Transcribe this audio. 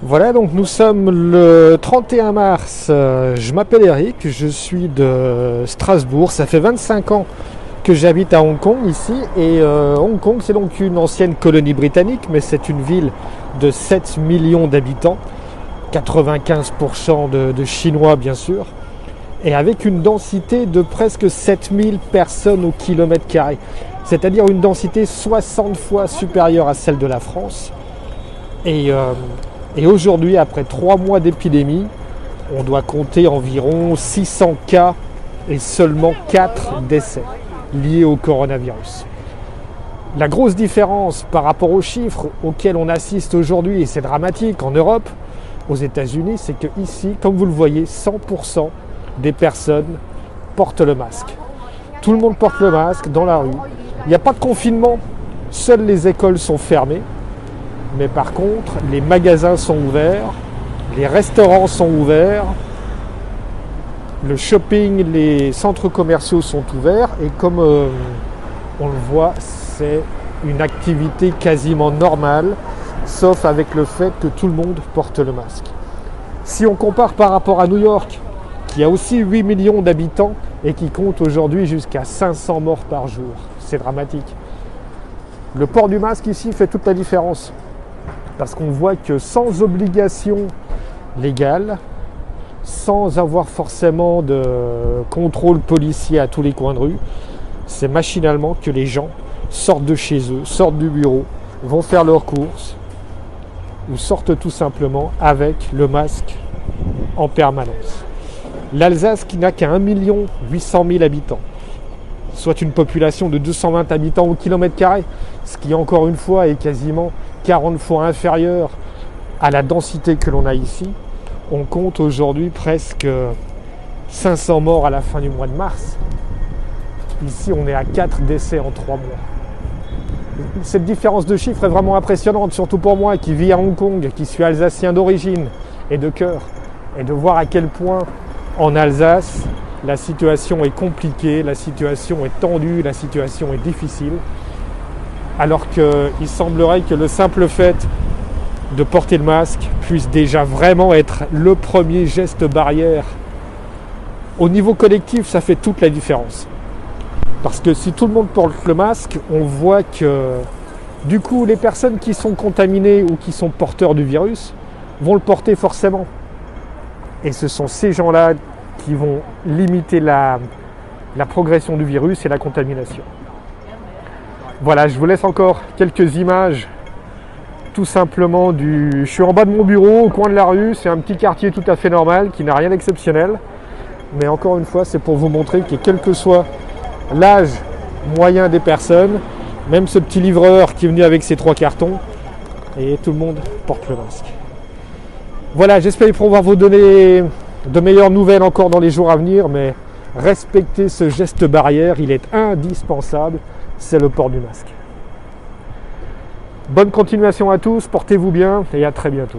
Voilà, donc nous sommes le 31 mars. Je m'appelle Eric, je suis de Strasbourg. Ça fait 25 ans que j'habite à Hong Kong ici. Et Hong Kong, c'est donc une ancienne colonie britannique, mais c'est une ville de 7 millions d'habitants, 95% de Chinois bien sûr, et avec une densité de presque 7000 personnes au kilomètre carré. C'est-à-dire une densité 60 fois supérieure à celle de la France. Et aujourd'hui, après 3 mois d'épidémie, on doit compter environ 600 cas et seulement 4 décès liés au coronavirus. La grosse différence par rapport aux chiffres auxquels on assiste aujourd'hui, et c'est dramatique en Europe, aux États-Unis, c'est que ici, comme vous le voyez, 100% des personnes portent le masque. Tout le monde porte le masque dans la rue. Il n'y a pas de confinement, seules les écoles sont fermées. Mais par contre, les magasins sont ouverts, les restaurants sont ouverts, le shopping, les centres commerciaux sont ouverts. Et comme on le voit, c'est une activité quasiment normale, sauf avec le fait que tout le monde porte le masque. Si on compare par rapport à New York, qui a aussi 8 millions d'habitants et qui compte aujourd'hui jusqu'à 500 morts par jour, c'est dramatique. Le port du masque ici fait toute la différence. Parce qu'on voit que sans obligation légale, sans avoir forcément de contrôle policier à tous les coins de rue, c'est machinalement que les gens sortent de chez eux, sortent du bureau, vont faire leurs courses ou sortent tout simplement avec le masque en permanence. L'Alsace, qui n'a qu'à 1 800 000 habitants, soit une population de 220 habitants au kilomètre carré, ce qui encore une fois est quasiment 40 fois inférieur à la densité que l'on a ici. On compte aujourd'hui presque 500 morts à la fin du mois de mars. Ici, on est à 4 décès en 3 mois. Cette différence de chiffres est vraiment impressionnante, surtout pour moi qui vis à Hong Kong, qui suis alsacien d'origine et de cœur, et de voir à quel point en Alsace, la situation est compliquée, la situation est tendue, la situation est difficile. Alors qu'il semblerait que le simple fait de porter le masque puisse déjà vraiment être le premier geste barrière. Au niveau collectif, ça fait toute la différence. Parce que si tout le monde porte le masque, on voit que du coup, les personnes qui sont contaminées ou qui sont porteurs du virus vont le porter forcément. Et ce sont ces gens-là qui vont limiter la progression du virus et la contamination. Voilà, je vous laisse encore quelques images tout simplement Je suis en bas de mon bureau, au coin de la rue, c'est un petit quartier tout à fait normal, qui n'a rien d'exceptionnel. Mais encore une fois, c'est pour vous montrer que quel que soit l'âge moyen des personnes, même ce petit livreur qui est venu avec ses 3 cartons, et tout le monde porte le masque. Voilà, j'espère pouvoir vous donner de meilleures nouvelles encore dans les jours à venir, mais respectez ce geste barrière, il est indispensable. C'est le port du masque. Bonne continuation à tous, portez-vous bien et à très bientôt.